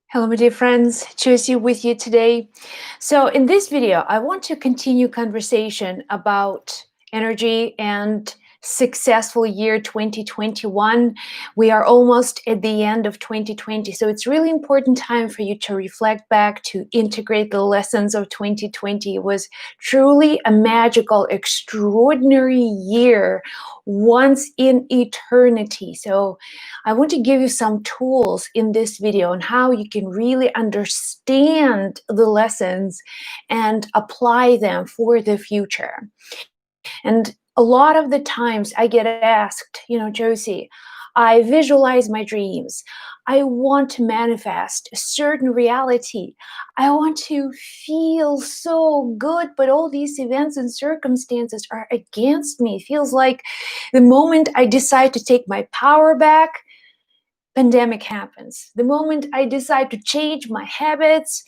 Hello, my dear friends. Josie with you today. So, in this video, I want to continue conversation about energy and successful year 2021. We are almost at the end of 2020, so it's really important time for you to reflect back, to integrate the lessons of 2020. It was truly a magical, extraordinary year, once in eternity. So I want to give you some tools in this video on how you can really understand the lessons and apply them for the future. And a lot of the times I get asked, Josie, I visualize my dreams. I want to manifest a certain reality. I want to feel so good, but all these events and circumstances are against me. It feels like the moment I decide to take my power back, pandemic happens. The moment I decide to change my habits,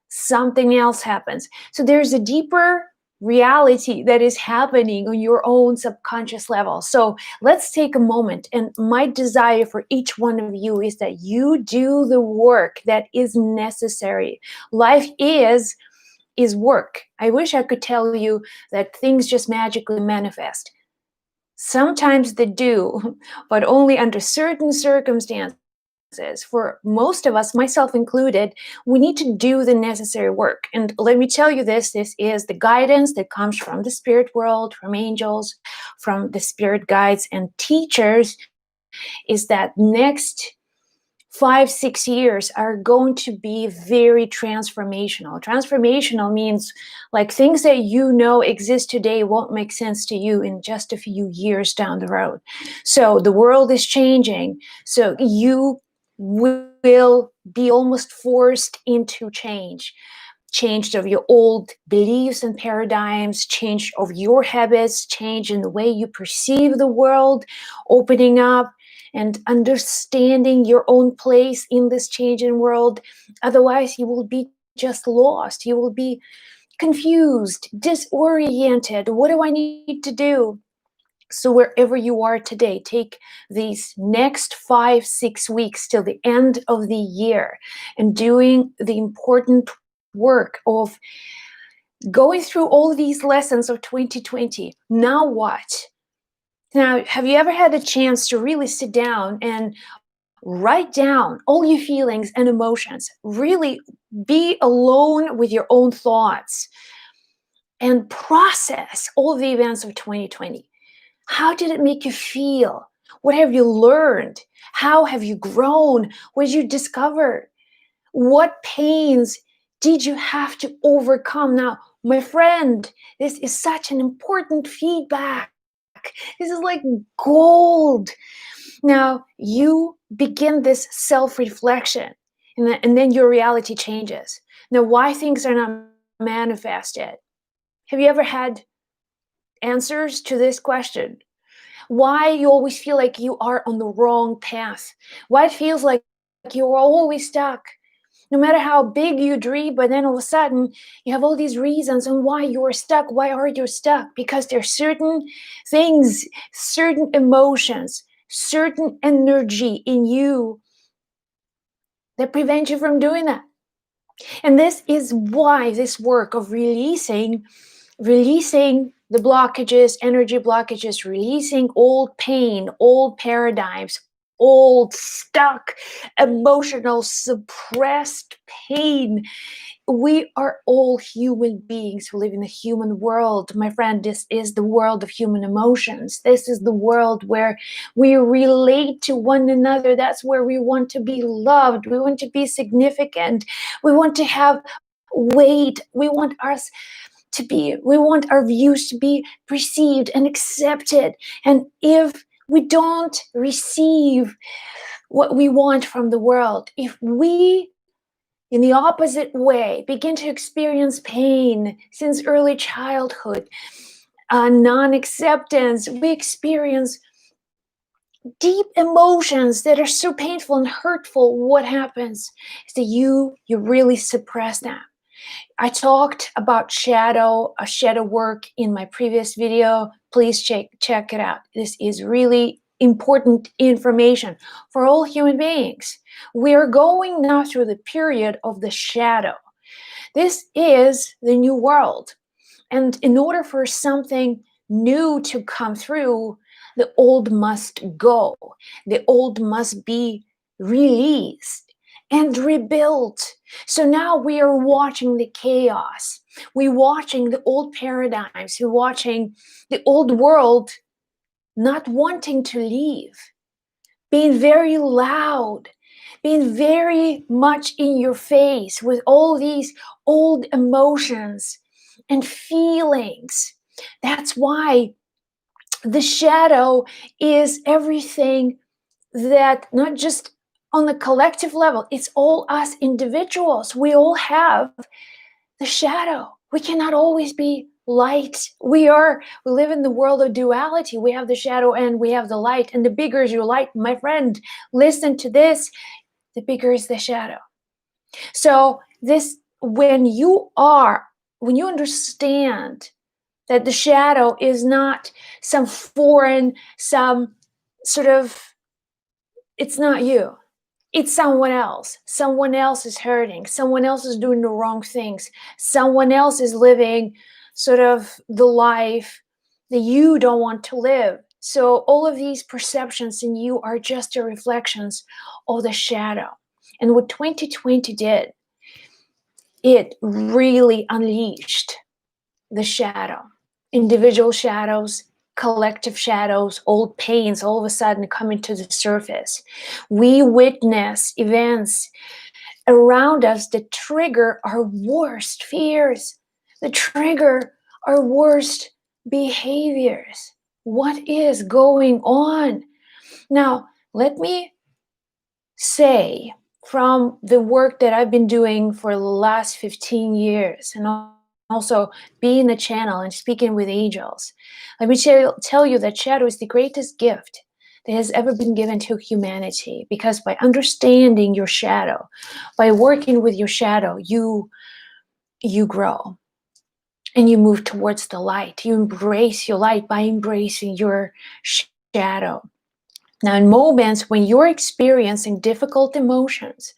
something else happens. So there's a deeper reality that is happening on your own subconscious level. So let's take a moment. And my desire for each one of you is that you do the work that is necessary. Life is work. I wish I could tell you that things just magically manifest. Sometimes they do, but only under certain circumstances. For most of us, myself included, we need to do the necessary work. And let me tell you this is the guidance that comes from the spirit world, from angels, from the spirit guides and teachers, is that next 5-6 years are going to be very transformational. Transformational means like things that exist today won't make sense to you in just a few years down the road. So the world is changing. So you will be almost forced into change of your old beliefs and paradigms, change of your habits, change in the way you perceive the world, opening up and understanding your own place in this changing world. Otherwise, you will be just lost. You will be confused, disoriented. What do I need to do? So wherever you are today, take these next 5-6 weeks till the end of the year and doing the important work of going through all these lessons of 2020. Now what? Now, have you ever had a chance to really sit down and write down all your feelings and emotions? Really be alone with your own thoughts and process all the events of 2020. How did it make you feel? What have you learned? How have you grown? What did you discover? What pains did you have to overcome? Now, my friend, this is such an important feedback. This is like gold. Now, you begin this self-reflection, and then your reality changes. Now, why things are not manifested? Have you ever had answers to this question? Why you always feel like you are on the wrong path? Why it feels like you're always stuck? No matter how big you dream, but then all of a sudden you have all these reasons on why you're stuck. Why are you stuck? Because there's certain things, certain emotions, certain energy in you that prevent you from doing that. And this is why this work of releasing the blockages, energy blockages, releasing old pain, old paradigms, old stuck emotional suppressed pain. We are all human beings who live in a human world. My friend, this is the world of human emotions. This is the world where we relate to one another. That's where we want to be loved. We want to be significant. We want to have weight. We want our views to be perceived and accepted. And if we don't receive what we want from the world, if we, in the opposite way, begin to experience pain since early childhood, non-acceptance, we experience deep emotions that are so painful and hurtful, what happens is that you really suppress them. I talked about shadow work in my previous video. Please check it out. This is really important information for all human beings. We are going now through the period of the shadow. This is the new world. And in order for something new to come through, the old must go. The old must be released and rebuilt. So now we are watching the chaos. We're watching the old paradigms. We're watching the old world not wanting to leave, being very loud, being very much in your face with all these old emotions and feelings. That's why the shadow is everything that, not just on the collective level, it's all us individuals. We all have the shadow. We cannot always be light. We live in the world of duality. We have the shadow and we have the light. And the bigger is your light, my friend, listen to this, the bigger is the shadow. So when you understand that the shadow is not some foreign, some sort of, it's not you. It's someone else. Someone else is hurting. Someone else is doing the wrong things. Someone else is living sort of the life that you don't want to live. So all of these perceptions in you are just the reflections of the shadow. And what 2020 did, it really unleashed the shadow. Individual shadows, collective shadows, old pains all of a sudden coming to the surface. We witness events around us that trigger our worst fears, that trigger our worst behaviors. What is going on? Now, let me say, from the work that I've been doing for the last 15 years, and also being the channel and speaking with angels, let me tell you that shadow is the greatest gift that has ever been given to humanity, because by understanding your shadow, by working with your shadow, you grow and you move towards the light. You embrace your light by embracing your shadow. Now, in moments when you're experiencing difficult emotions,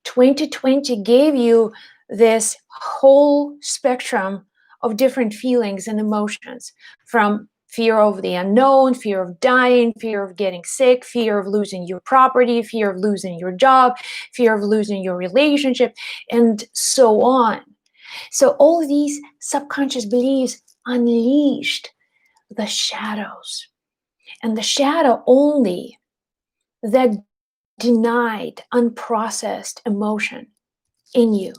2020 gave you this whole spectrum of different feelings and emotions, from fear of the unknown, fear of dying, fear of getting sick, fear of losing your property, fear of losing your job, fear of losing your relationship, and so on. So all these subconscious beliefs unleashed the shadows. And the shadow only that denied unprocessed emotion in you,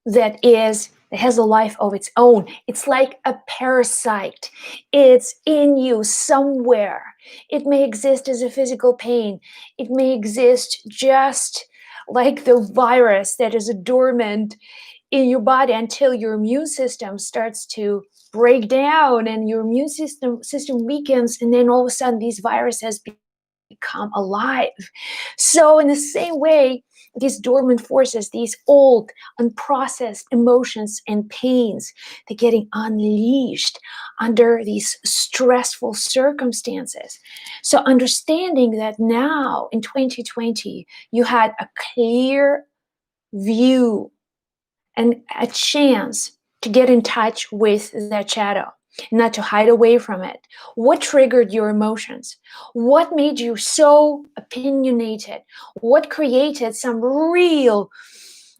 that has a life of its own. It's like a parasite. It's in you somewhere. It may exist as a physical pain. It may exist just like the virus that is dormant in your body until your immune system starts to break down and your immune system weakens, and then all of a sudden these viruses become alive. So in the same way, these dormant forces, these old unprocessed emotions and pains, they're getting unleashed under these stressful circumstances. So understanding that now in 2020 you had a clear view and a chance to get in touch with that shadow, not to hide away from it. What triggered your emotions? What made you so opinionated? What created some real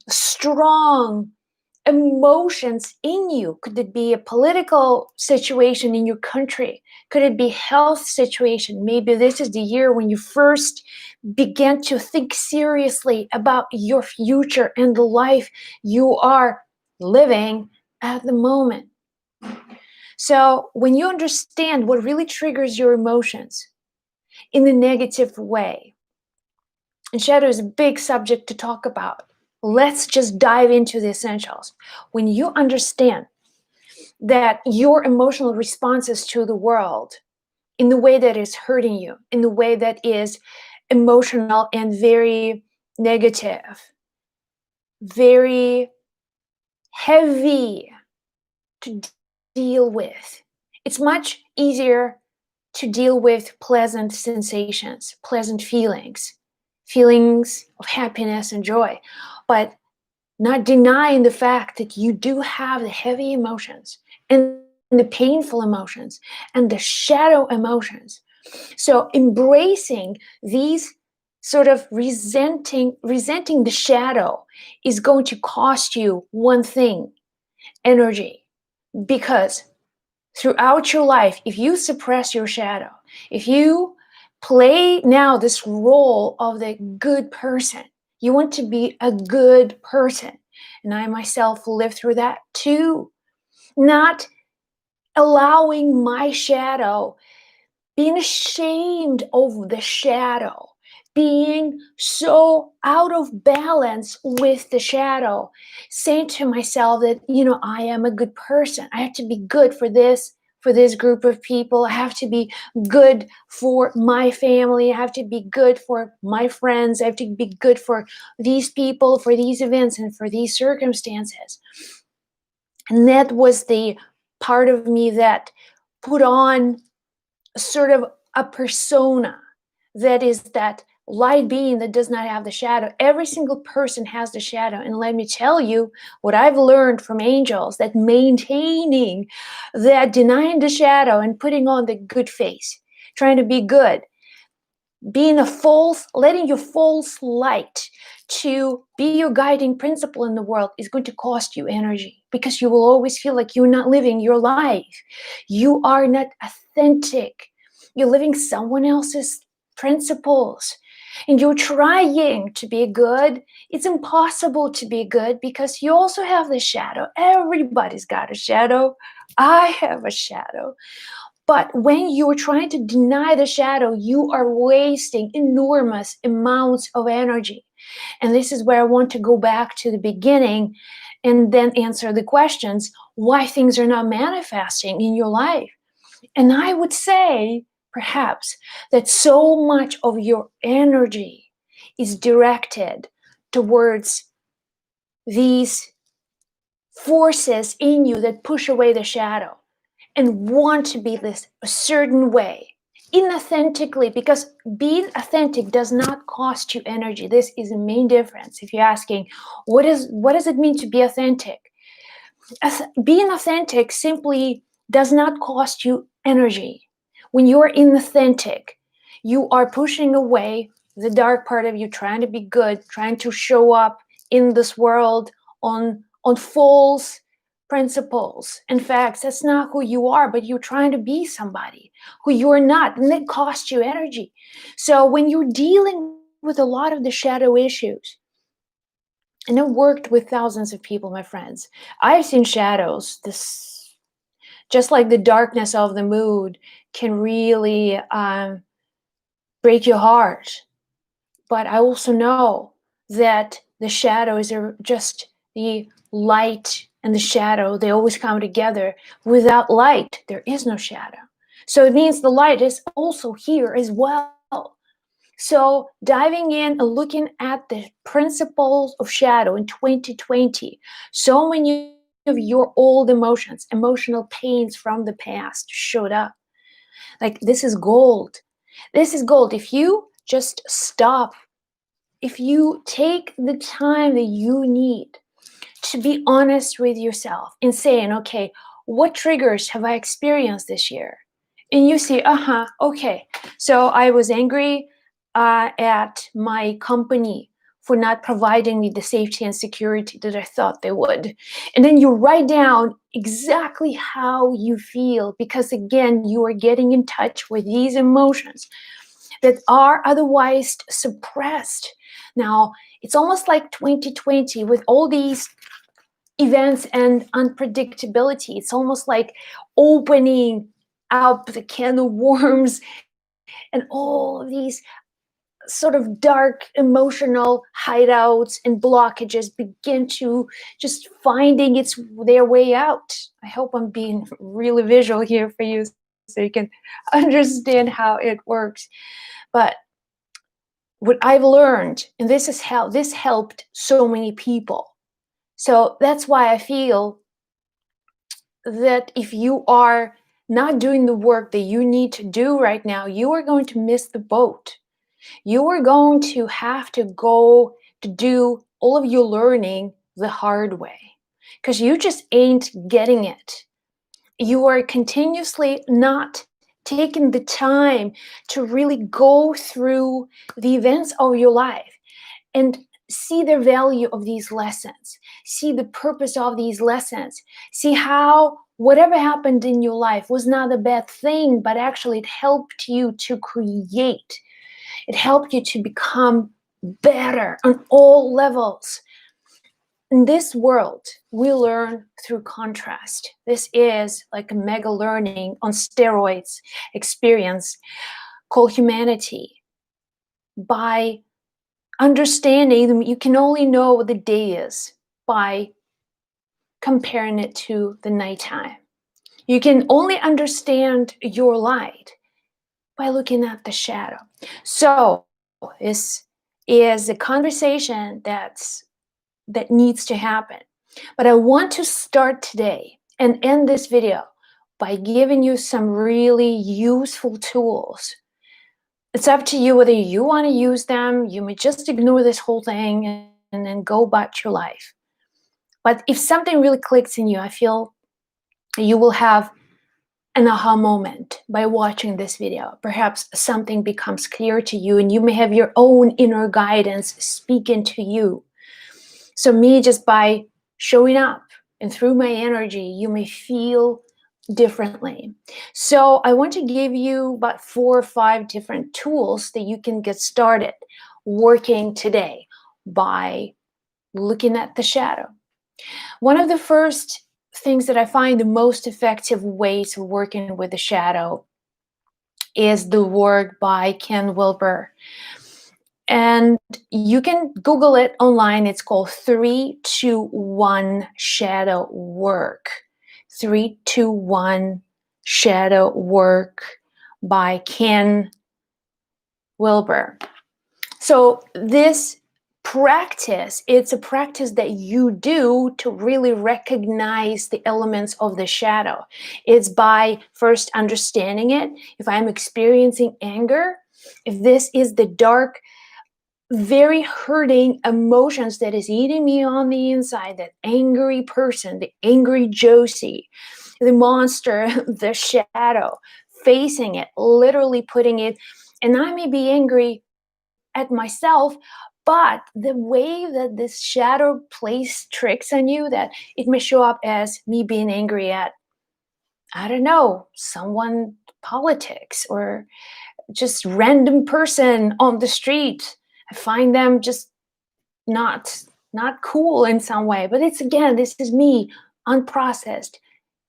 strong emotions in you? Could it be a political situation in your country? Could it be health situation? Maybe this is the year when you first began to think seriously about your future and the life you are living at the moment. So when you understand what really triggers your emotions in a negative way, and shadow is a big subject to talk about, let's just dive into the essentials. When you understand that your emotional responses to the world in the way that is hurting you, in the way that is emotional and very negative, very heavy to deal with, it's much easier to deal with pleasant sensations, pleasant feelings, feelings of happiness and joy, but not denying the fact that you do have the heavy emotions and the painful emotions and the shadow emotions. So embracing these sort of resenting the shadow is going to cost you one thing: energy. Because throughout your life, if you suppress your shadow, if you play now this role of the good person, you want to be a good person. And I myself lived through that too. Not allowing my shadow, being ashamed of the shadow, being so out of balance with the shadow, saying to myself that, I am a good person. I have to be good for this group of people. I have to be good for my family. I have to be good for my friends. I have to be good for these people, for these events, and for these circumstances. And that was the part of me that put on sort of a persona that is that light being that does not have the shadow. Every single person has the shadow. And let me tell you what I've learned from angels, that maintaining that, denying the shadow and putting on the good face, trying to be good, letting your false light to be your guiding principle in the world is going to cost you energy, because you will always feel like you're not living your life. You are not authentic. You're living someone else's principles. And you're trying to be good. It's impossible to be good because you also have the shadow. Everybody's got a shadow. I have a shadow. But when you're trying to deny the shadow, you are wasting enormous amounts of energy. And this is where I want to go back to the beginning and then answer the questions why things are not manifesting in your life. And I would say, perhaps, that so much of your energy is directed towards these forces in you that push away the shadow and want to be this a certain way, inauthentically, because being authentic does not cost you energy. This is the main difference. If you're asking, what does it mean to be authentic? Being authentic simply does not cost you energy. When you're inauthentic, you are pushing away the dark part of you, trying to be good, trying to show up in this world on false principles and facts. That's not who you are, but you're trying to be somebody who you're not, and it costs you energy. So when you're dealing with a lot of the shadow issues, and I've worked with thousands of people, my friends, I've seen shadows. This, just like the darkness of the mood can really break your heart. But I also know that the shadows are just the light and the shadow. They always come together. Without light, there is no shadow. So it means the light is also here as well. So diving in and looking at the principles of shadow in 2020, so many of your old emotions, emotional pains from the past showed up. Like, this is gold. This is gold. If you just stop, if you take the time that you need to be honest with yourself in saying, okay, what triggers have I experienced this year? And you see, okay, so I was angry at my company for not providing me the safety and security that I thought they would. And then you write down exactly how you feel, because again, you are getting in touch with these emotions that are otherwise suppressed. Now, it's almost like 2020 with all these events and unpredictability. It's almost like opening up the can of worms, and all of these sort of dark emotional hideouts and blockages begin to just finding their way out. I hope I'm being really visual here for you so you can understand how it works. But what I've learned, and this helped so many people. So that's why I feel that if you are not doing the work that you need to do right now, you are going to miss the boat. You are going to have to go to do all of your learning the hard way because you just ain't getting it. You are continuously not taking the time to really go through the events of your life and see the value of these lessons, see the purpose of these lessons, see how whatever happened in your life was not a bad thing, but actually it helped you to create. It helped you to become better on all levels. In this world, we learn through contrast. This is like a mega learning on steroids experience called humanity. By understanding, you can only know what the day is by comparing it to the nighttime. You can only understand your light by looking at the shadow. So this is a conversation that needs to happen. But I want to start today and end this video by giving you some really useful tools. It's up to you whether you want to use them. You may just ignore this whole thing and then go about your life. But if something really clicks in you, I feel you will have an aha moment by watching this video. Perhaps something becomes clear to you and you may have your own inner guidance speaking to you. So me, just by showing up and through my energy, you may feel differently. So I want to give you about 4 or 5 different tools that you can get started working today by looking at the shadow. One of the first things that I find the most effective ways of working with the shadow is the work by Ken Wilber. And you can Google it online. It's called 3-2-1 Shadow Work. 3-2-1 Shadow Work by Ken Wilber. So this practice, it's a practice that you do to really recognize the elements of the shadow. It's by first understanding it. If I'm experiencing anger, if this is the dark, very hurting emotions that is eating me on the inside, that angry person, the angry Josie, the monster, the shadow, facing it, literally putting it, and I may be angry at myself, but the way that this shadow plays tricks on you, that it may show up as me being angry at, I don't know, someone, politics, or just random person on the street. I find them just not cool in some way. But it's, again, this is me, unprocessed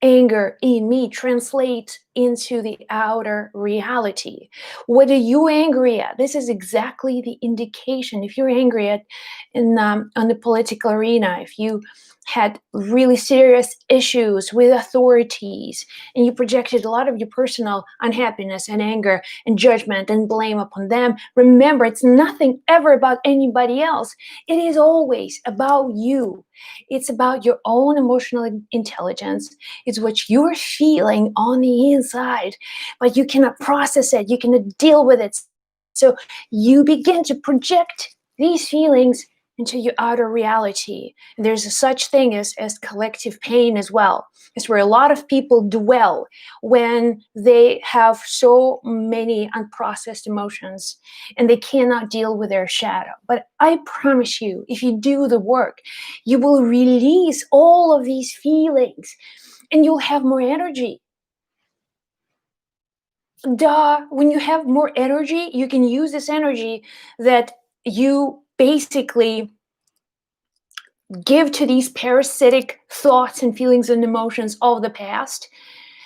anger in me translates into the outer reality. What are you angry at? This is exactly the indication. If you're angry at on the political arena, if you had really serious issues with authorities and you projected a lot of your personal unhappiness and anger and judgment and blame upon them, remember, it's nothing ever about anybody else. It is always about you. It's about your own emotional intelligence. It's what you're feeling on the inside, but you cannot process it. You cannot deal with it. So you begin to project these feelings into your outer reality. And there's a such thing as collective pain as well. It's where a lot of people dwell when they have so many unprocessed emotions and they cannot deal with their shadow. But I promise you, if you do the work, you will release all of these feelings and you'll have more energy. Duh, when you have more energy, you can use this energy that you basically give to these parasitic thoughts and feelings and emotions of the past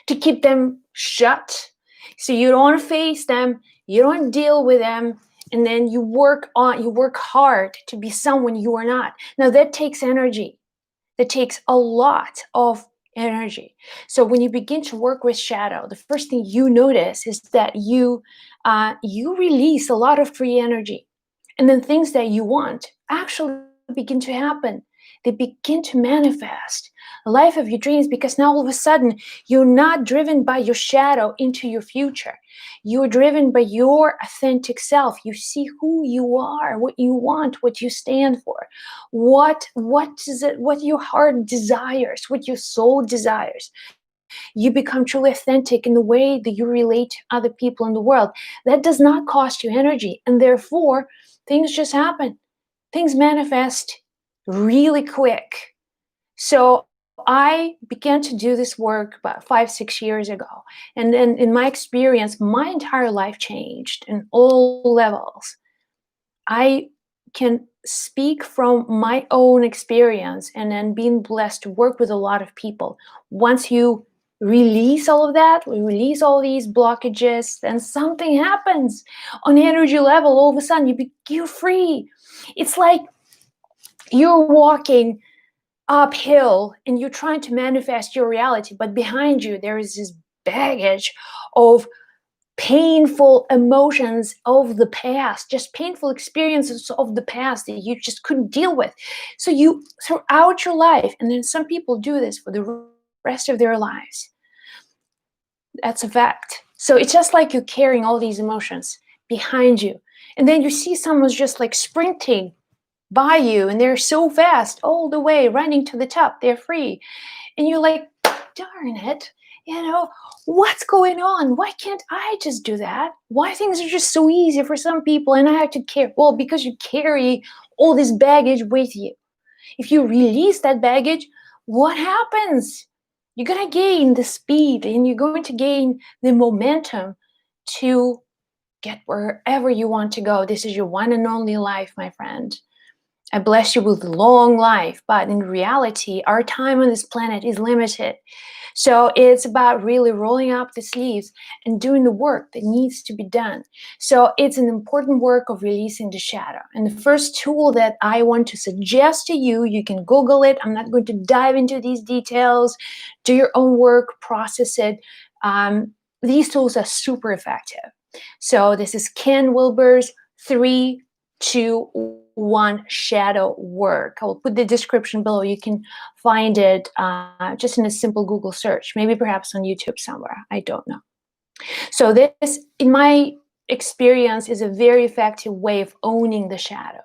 to keep them shut. So you don't face them, you don't deal with them, and then you work hard to be someone you are not. Now that takes energy. That takes a lot of energy. So when you begin to work with shadow, the first thing you notice is that you release a lot of free energy, and then things that you want actually begin to happen. They begin to manifest. the life of your dreams, because now all of a sudden you're not driven by your shadow into your future. You're driven by your authentic self. You see who you are, what you want, what you stand for, what your heart desires, what your soul desires. You become truly authentic in the way that you relate to other people in the world. That does not cost you energy, and therefore things just happen. Things manifest really quick. So I began to do this work about 5, 6 years ago. And then in my experience, my entire life changed in all levels. I can speak from my own experience and then being blessed to work with a lot of people. Once you release all of that, we release all these blockages, then something happens on the energy level. All of a sudden, you're free. It's like you're walking uphill and you're trying to manifest your reality, but behind you there is this baggage of painful emotions of the past, just painful experiences of the past that you just couldn't deal with. So you throughout your life, and then some people do this for the rest of their lives. That's a fact. So it's just like you're carrying all these emotions behind you, and then you see someone's just like sprinting by you and they're so fast all the way running to the top, they're free, and you're like, darn it, what's going on? Why can't I just do that? Why things are just so easy for some people and I have to care? Well, because you carry all this baggage with you. If you release that baggage, what happens? You're going to gain the speed and you're going to gain the momentum to get wherever you want to go. This is your one and only life, my friend. I bless you with a long life, but in reality, our time on this planet is limited. So it's about really rolling up the sleeves and doing the work that needs to be done. So it's an important work of releasing the shadow. And the first tool that I want to suggest to you, you can Google it. I'm not going to dive into these details. Do your own work, process it. These tools are super effective. So this is Ken Wilber's 3, 2, 1 shadow work. I will put the description below. You can find it just in a simple Google search, maybe perhaps on YouTube somewhere. I don't know. So this, in my experience, is a very effective way of owning the shadow,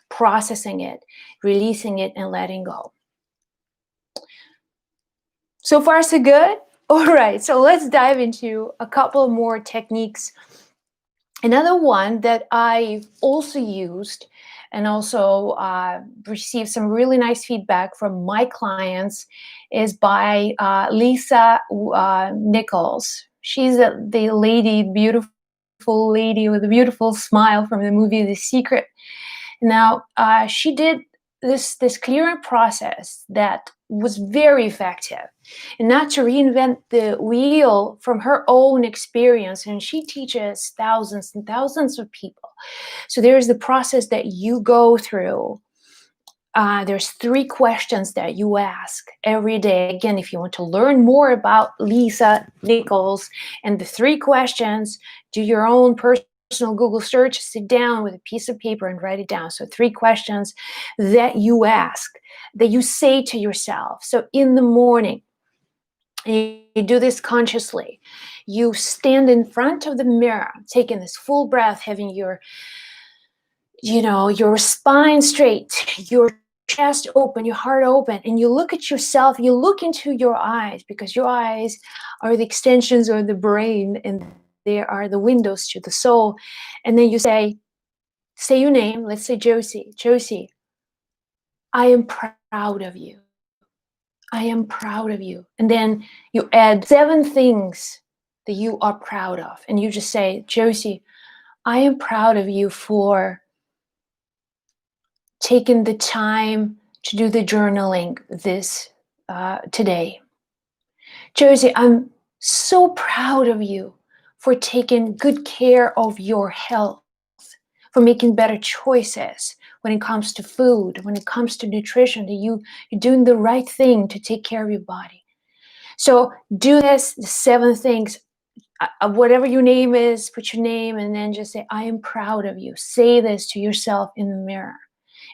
processing it, releasing it, and letting go. So far, so good? All right, so let's dive into a couple more techniques. Another one that I've also used and also received some really nice feedback from my clients is by Lisa Nichols. She's the lady, beautiful lady with a beautiful smile from the movie The Secret. Now, she did this clearing process that was very effective, and not to reinvent the wheel from her own experience. And she teaches thousands and thousands of people. So there's the process that you go through. There's 3 questions that you ask every day. Again, if you want to learn more about Lisa Nichols and the 3 questions, do your own personal Google search, sit down with a piece of paper and write it down. So 3 questions that you ask, that you say to yourself. So in the morning, you do this consciously. You stand in front of the mirror, taking this full breath, having your spine straight, your chest open, your heart open, and you look at yourself, you look into your eyes, because your eyes are the extensions of the brain and they are the windows to the soul. And then you say your name. Let's say Josie. Josie, I am proud of you. I am proud of you. And then you add 7 things that you are proud of. And you just say, Josie, I am proud of you for taking the time to do the journaling this today. Josie, I'm so proud of you for taking good care of your health, for making better choices when it comes to food, when it comes to nutrition, that you're doing the right thing to take care of your body. So do this, the 7 things, whatever your name is, put your name, and then just say, I am proud of you. Say this to yourself in the mirror.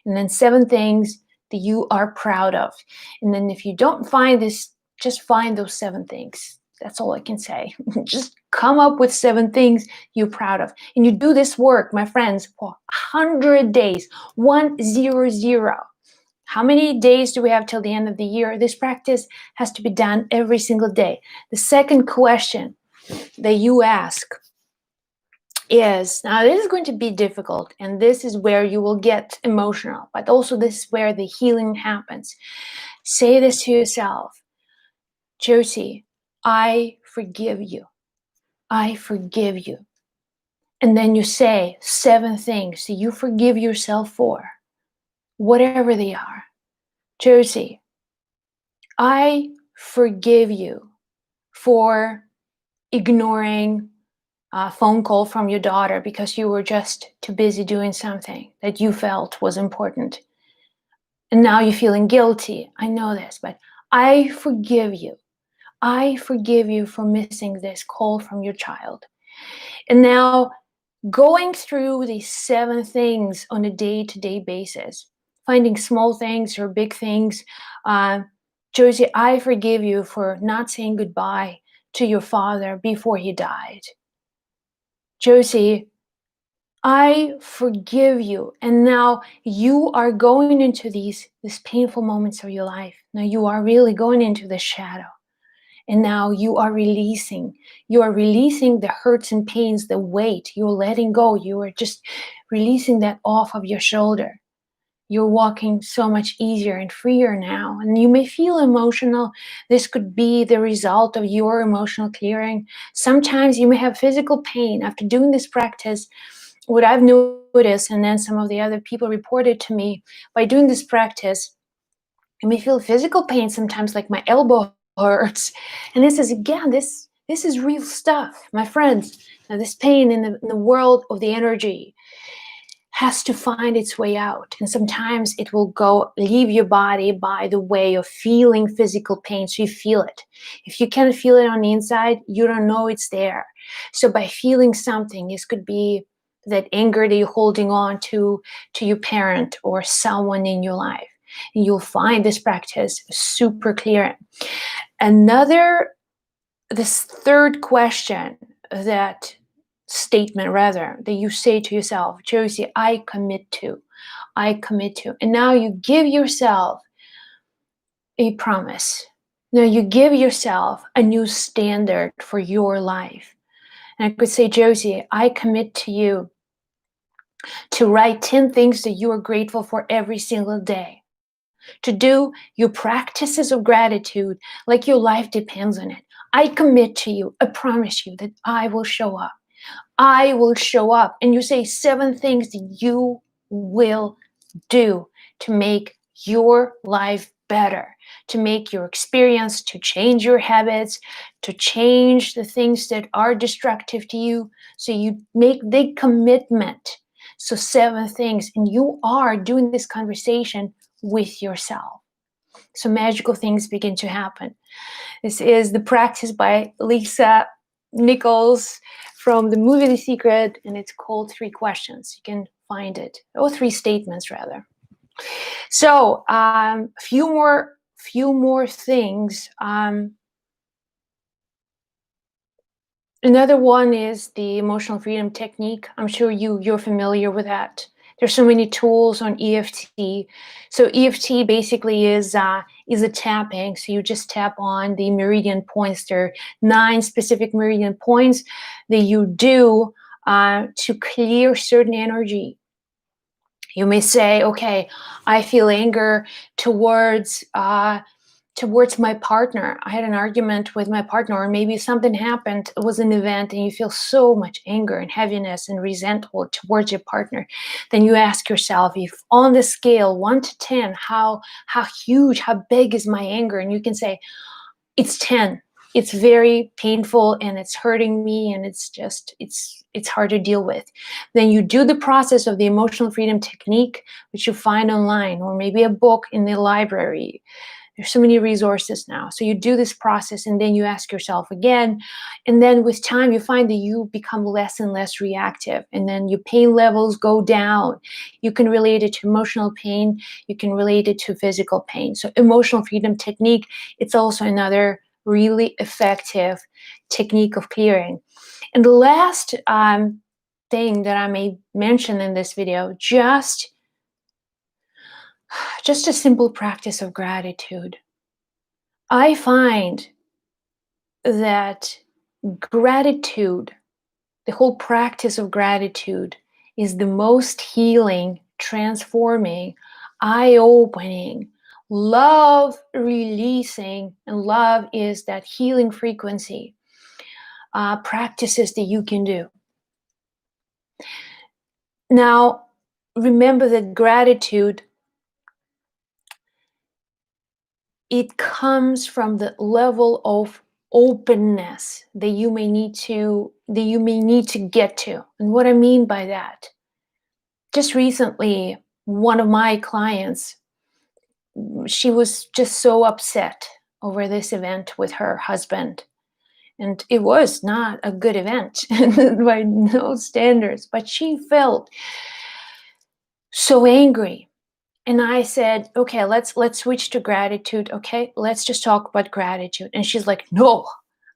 And then 7 things that you are proud of. And then if you don't find this, just find those 7 things. That's all I can say. Just come up with 7 things you're proud of. And you do this work, my friends, for 100 days. 100. How many days do we have till the end of the year? This practice has to be done every single day. The second question that you ask is, now this is going to be difficult, and this is where you will get emotional, but also this is where the healing happens. Say this to yourself: Josie, I forgive you. I forgive you. And then you say 7 things that you forgive yourself for, whatever they are. Josie, I forgive you for ignoring a phone call from your daughter because you were just too busy doing something that you felt was important. And now you're feeling guilty. I know this, but I forgive you. I forgive you for missing this call from your child. And now going through these 7 things on a day-to-day basis, finding small things or big things. Josie, I forgive you for not saying goodbye to your father before he died. Josie, I forgive you. And now you are going into these painful moments of your life. Now you are really going into the shadow. And now you are releasing. You are releasing the hurts and pains, the weight. You're letting go. You are just releasing that off of your shoulder. You're walking so much easier and freer now. And you may feel emotional. This could be the result of your emotional clearing. Sometimes you may have physical pain. After doing this practice, what I've noticed, and then some of the other people reported to me, by doing this practice, you may feel physical pain sometimes, like my elbow hurts. And this is, again, this is real stuff, my friends. Now, this pain in the world of the energy has to find its way out. And sometimes it will leave your body by the way of feeling physical pain. So you feel it. If you can't feel it on the inside, you don't know it's there. So by feeling something, this could be that anger that you're holding on to your parent or someone in your life. And you'll find this practice super clear. This third question, that statement rather, that you say to yourself, Josie, I commit to. And now you give yourself a promise. Now you give yourself a new standard for your life. And I could say, Josie, I commit to you to write 10 things that you are grateful for every single day. To do your practices of gratitude like your life depends on it. I commit to you, I promise you that I will show up. I will show up. And you say 7 things that you will do to make your life better, to make your experience, to change your habits, to change the things that are destructive to you. So you make the commitment. So 7 things, and you are doing this conversation with yourself. So magical things begin to happen. This is the practice by Lisa Nichols from the movie The Secret, and it's called 3 Questions. You can find it, or 3 statements rather. So few more things. Another one is the emotional freedom technique. I'm sure you're familiar with that. There's so many tools on EFT. So EFT basically is a tapping. So you just tap on the meridian points. There are 9 specific meridian points that you do to clear certain energy. You may say, okay, I feel anger towards my partner. I had an argument with my partner, or maybe something happened, it was an event, and you feel so much anger and heaviness and resentment towards your partner. Then you ask yourself, if on the scale 1 to 10, how huge, how big is my anger? And you can say, it's 10. It's very painful and it's hurting me, and it's hard to deal with. Then you do the process of the emotional freedom technique, which you find online, or maybe a book in the library. There's so many resources now. So you do this process and then you ask yourself again. And then with time, you find that you become less and less reactive. And then your pain levels go down. You can relate it to emotional pain. You can relate it to physical pain. So emotional freedom technique, it's also another really effective technique of clearing. And the last thing that I may mention in this video, just a simple practice of gratitude. I find that gratitude, the whole practice of gratitude, is the most healing, transforming, eye-opening, love releasing, and love is that healing frequency, practices that you can do. Now, remember that gratitude, it comes from the level of openness that you may need to get to. And what I mean by that, just recently, one of my clients, she was just so upset over this event with her husband. And it was not a good event by no standards, but she felt so angry. And I said, okay, let's switch to gratitude. Okay, let's just talk about gratitude. And she's like, no,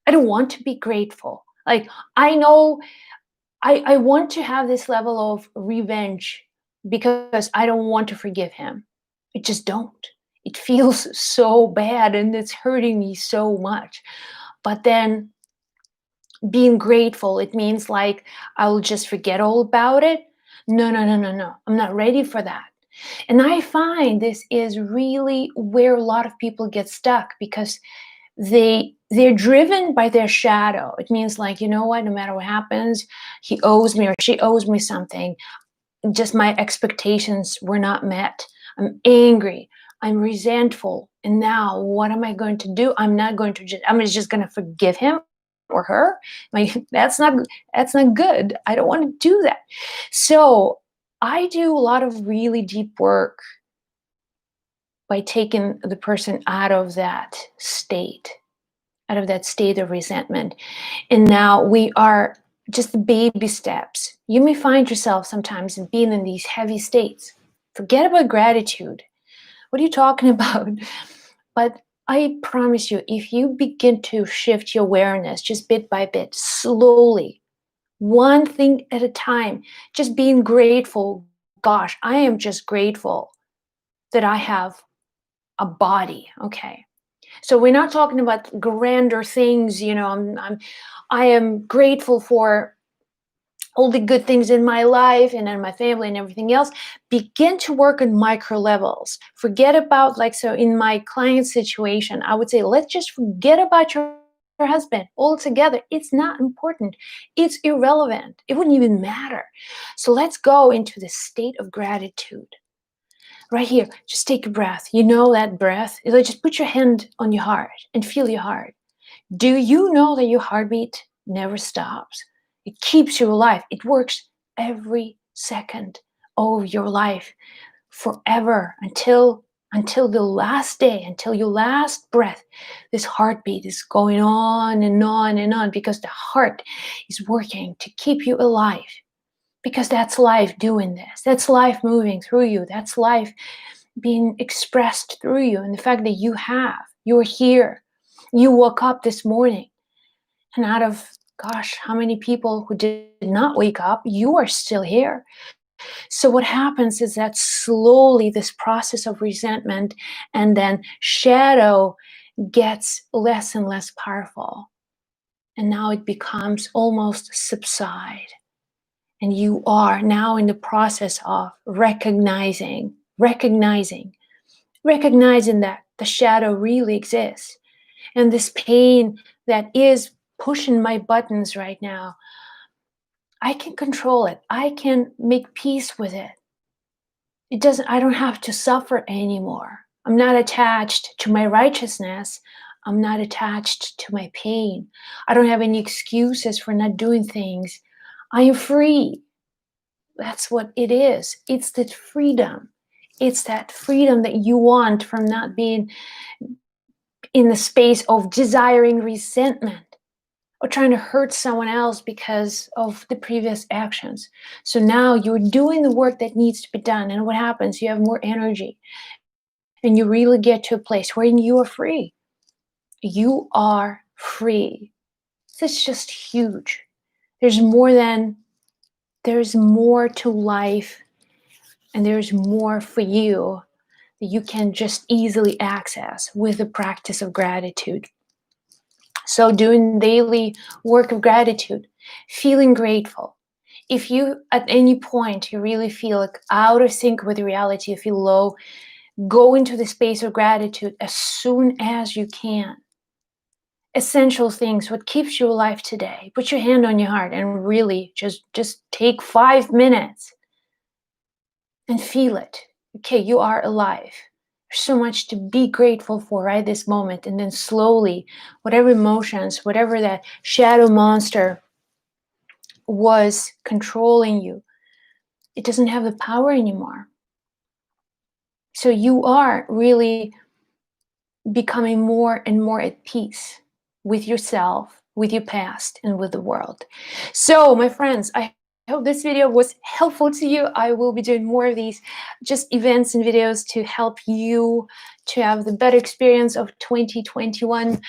I don't want to be grateful. Like, I know I want to have this level of revenge because I don't want to forgive him. I just don't. It feels so bad and it's hurting me so much. But then being grateful, it means like I'll just forget all about it. No, no, no, no, no. I'm not ready for that. And I find this is really where a lot of people get stuck because they're driven by their shadow. It means like, you know what, no matter what happens, he owes me or she owes me something. Just my expectations were not met. I'm angry. I'm resentful. And now what am I going to do? I'm just going to forgive him or her. Like, that's not good. I don't want to do that. So I do a lot of really deep work by taking the person out of that state of resentment. And now we are just baby steps. You may find yourself sometimes being in these heavy states. Forget about gratitude. What are you talking about? But I promise you, if you begin to shift your awareness just bit by bit, slowly, one thing at a time, just being grateful. Gosh, I am just grateful that I have a body. Okay. So we're not talking about grander things, I am grateful for all the good things in my life and in my family and everything else. Begin to work on micro levels. Forget about, like, so in my client situation, I would say, let's just forget about your husband altogether. It's not important. It's irrelevant. It wouldn't even matter. So let's go into the state of gratitude. Right here, just take a breath. You know that breath? Like, just put your hand on your heart and feel your heart. Do you know that your heartbeat never stops? It keeps you alive. It works every second of your life, forever, until the last day, until your last breath. This heartbeat is going on and on and on because the heart is working to keep you alive. Because that's life doing this. That's life moving through you. That's life being expressed through you. And the fact that you're here. You woke up this morning. And out of, gosh, how many people who did not wake up, you are still here. So what happens is that slowly this process of resentment and then shadow gets less and less powerful. And now it becomes almost subside. And you are now in the process of recognizing that the shadow really exists. And this pain that is pushing my buttons right now, I can control it. I can make peace with it. I don't have to suffer anymore. I'm not attached to my righteousness. I'm not attached to my pain. I don't have any excuses for not doing things. I am free. That's what it is. It's that freedom. It's that freedom that you want from not being in the space of desiring resentment or trying to hurt someone else because of the previous actions. So now you're doing the work that needs to be done. And what happens? You have more energy and you really get to a place where you are free. You are free. This is just huge. There's more to life, and there's more for you that you can just easily access with the practice of gratitude. So doing daily work of gratitude, feeling grateful. If you at any point you really feel like out of sync with reality, you feel low, go into the space of gratitude as soon as you can. Essential things, what keeps you alive today. Put your hand on your heart and really just take 5 minutes and feel it. Okay, you are alive. There's so much to be grateful for right this moment. And then slowly, whatever emotions, whatever that shadow monster was controlling you, it doesn't have the power anymore. So you are really becoming more and more at peace with yourself, with your past, and with the world. So, my friends, I hope this video was helpful to you. I will be doing more of these just events and videos to help you to have the better experience of 2021.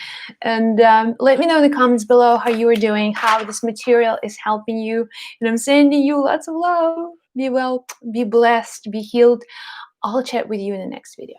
And let me know in the comments below how you are doing, how this material is helping you. And I'm sending you lots of love. Be well, be blessed, be healed. I'll chat with you in the next video.